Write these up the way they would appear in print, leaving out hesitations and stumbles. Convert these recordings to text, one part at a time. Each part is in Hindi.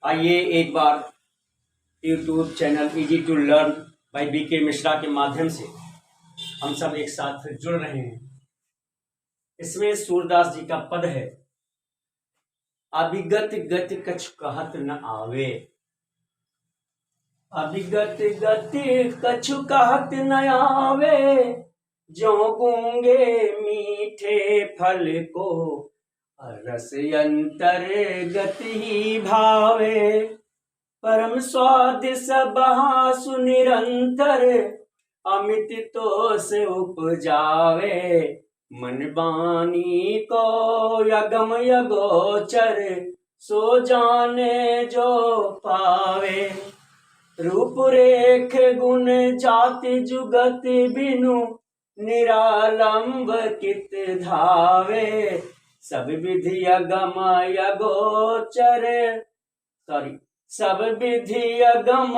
आइए एक बार YouTube channel easy to learn by BK Mishra के माध्यम से हम सब एक साथ फिर जुड़ रहे हैं। इसमें सूरदास जी का पद है, अभिगत गति कछु कहत न आवे। अभिगत गति कछु कहत न आवे, जो गूंगे मीठे फल को रस अंतर गति ही भावे। परम स्वाद सबहा सुनिरंतर, अमित तो से उपजावे। मन बानी को यगम यगोचर, सो जाने जो पावे। रूप रेख गुण जाति जुगत बिनु, निरालंब कित धावे। सब विधि अगम यगोचर सब विधि अगम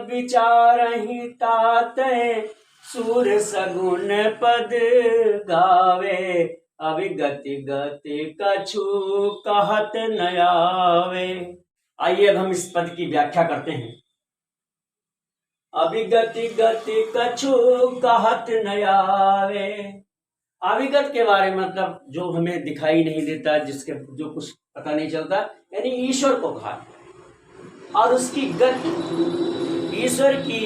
विचारहि ताते, सूर सगुन पद गावे। अभिगति गति कछु कहत न आवे। आइए अब हम इस पद की व्याख्या करते हैं। अभिगति गति कछु कहत न आवे। अभिगत के बारे में मतलब जो हमें दिखाई नहीं देता, जिसके जो कुछ पता नहीं चलता, यानी ईश्वर को कहा। और उसकी गति, ईश्वर की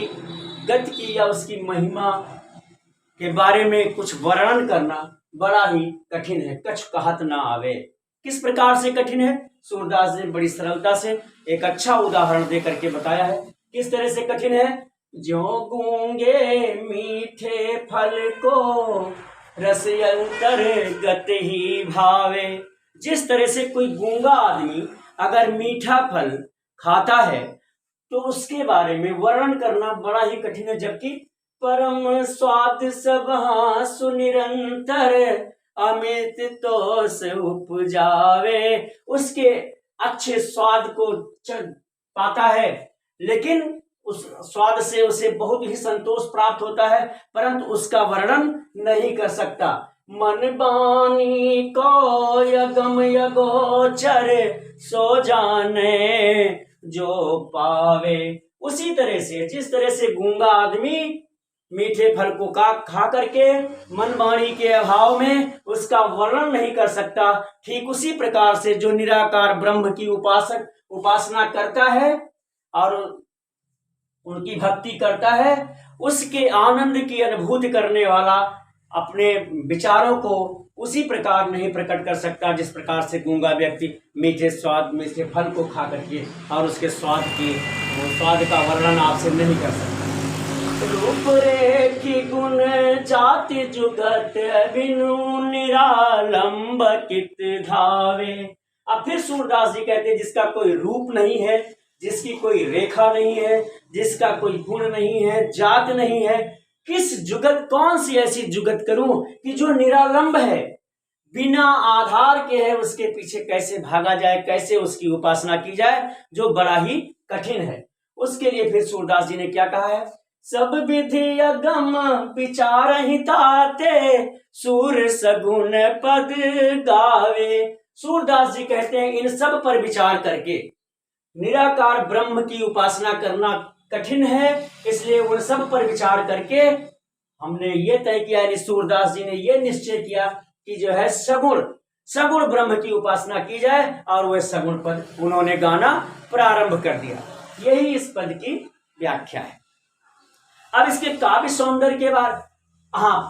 गति की या उसकी महिमा के बारे में कुछ वर्णन करना बड़ा ही कठिन है। कछु कहत ना आवे। किस प्रकार से कठिन है? सूरदास जी बड़ी सरलता से एक अच्छा उदाहरण दे करके बताया है। किस तरह से कठिन है? जो गूंगे मीठे फल को रस अंतर गति ही भावे। जिस तरह से कोई गूंगा आदमी अगर मीठा फल खाता है तो उसके बारे में वर्णन करना बड़ा ही कठिन है। जबकि परम स्वाद सबहा सुनिरंतर, अमित तो से उपजावे। उसके अच्छे स्वाद को पाता है, लेकिन उस स्वाद से उसे बहुत ही संतोष प्राप्त होता है, परंतु उसका वर्णन नहीं कर सकता। मन बानी को यगम यगोचर, सो जाने जो पावे। उसी तरह से जिस तरह से गूंगा आदमी मीठे फल को खा करके मन वाणी के अभाव में उसका वर्णन नहीं कर सकता, ठीक उसी प्रकार से जो निराकार ब्रह्म की उपासना करता है और उनकी भक्ति करता है, उसके आनंद की अनुभूति करने वाला अपने विचारों को उसी प्रकार नहीं प्रकट कर सकता जिस प्रकार से गूंगा व्यक्ति मीठे स्वाद में से फल को खा करके और उसके स्वाद का वर्णन आपसे नहीं कर सकता। रूप रेखी गुण जाति जुगत बिनु, निरालंब कित धावे। अब फिर सूरदास जी कहते हैं, जिसका कोई रूप नहीं है, जिसकी कोई रेखा नहीं है, जिसका कोई गुण नहीं है, जात नहीं है, किस जुगत, कौन सी ऐसी जुगत करूं कि जो निरालंब है, बिना आधार के है, उसके पीछे कैसे भागा जाए, कैसे उसकी उपासना की जाए, जो बड़ा ही कठिन है। उसके लिए फिर सूरदास जी ने क्या कहा है? सब विधि अगम विचारहि ताते, सूर सगुन पद गावे। सूरदास जी कहते हैं, इन सब पर विचार करके निराकार ब्रह्म की उपासना करना कठिन है, इसलिए उन सब पर विचार करके हमने ये तय किया, यानी सूरदास जी ने ये निश्चय किया कि जो है सगुण ब्रह्म की उपासना की जाए, और वह सगुण पद उन्होंने गाना प्रारंभ कर दिया। यही इस पद की व्याख्या है। अब इसके काव्य सौंदर्य के बाद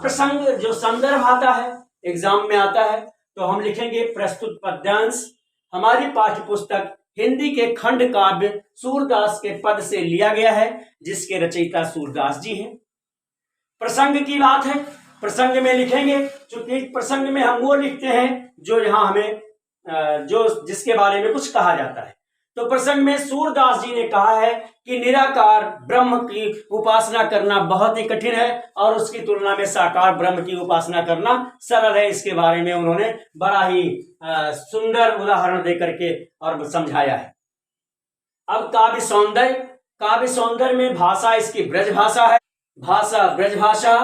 प्रसंग जो संदर्भ आता है, एग्जाम में आता है, तो हम लिखेंगे प्रस्तुत पद्यांश हमारी पाठ्य पुस्तक हिंदी के खंड काव्य सूरदास के पद से लिया गया है, जिसके रचयिता सूरदास जी हैं। प्रसंग की बात है, प्रसंग में लिखेंगे, चूंकि प्रसंग में हम वो लिखते हैं जो यहाँ हमें जिसके बारे में कुछ कहा जाता है। तो प्रसंग में सूरदास जी ने कहा है कि निराकार ब्रह्म की उपासना करना बहुत ही कठिन है, और उसकी तुलना में साकार ब्रह्म की उपासना करना सरल है। इसके बारे में उन्होंने बड़ा ही सुंदर उदाहरण देकर के और समझाया है। अब काव्य सौंदर्य में भाषा इसकी ब्रज भाषा है, भाषा ब्रज भाषा,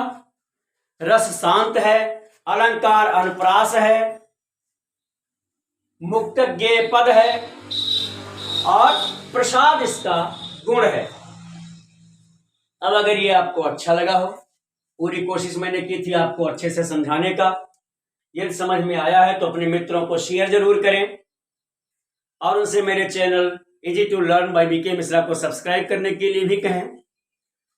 रस शांत है, अलंकार अनुप्रास है, मुक्त ज्ञेय पद है, और प्रसाद इसका गुण है। अब अगर ये आपको अच्छा लगा हो, पूरी कोशिश मैंने की थी आपको अच्छे से समझाने का, यदि समझ में आया है तो अपने मित्रों को शेयर जरूर करें और उनसे मेरे channel easy to learn by BK Mishra को सब्सक्राइब करने के लिए भी कहें।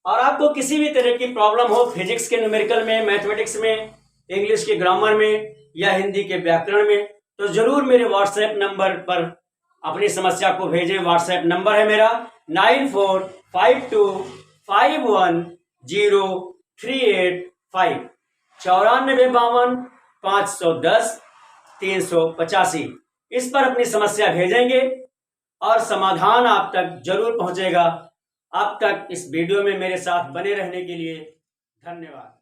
और आपको किसी भी तरह की प्रॉब्लम हो फिजिक्स के न्यूमेरिकल में, मैथमेटिक्स में, इंग्लिश के ग्रामर में या हिंदी के व्याकरण में, तो जरूर मेरे व्हाट्सएप नंबर पर अपनी समस्या को भेजें। व्हाट्सएप नंबर है मेरा 9452510385 9452515385। इस पर अपनी समस्या भेजेंगे और समाधान आप तक जरूर पहुंचेगा। अब तक इस वीडियो में मेरे साथ बने रहने के लिए धन्यवाद।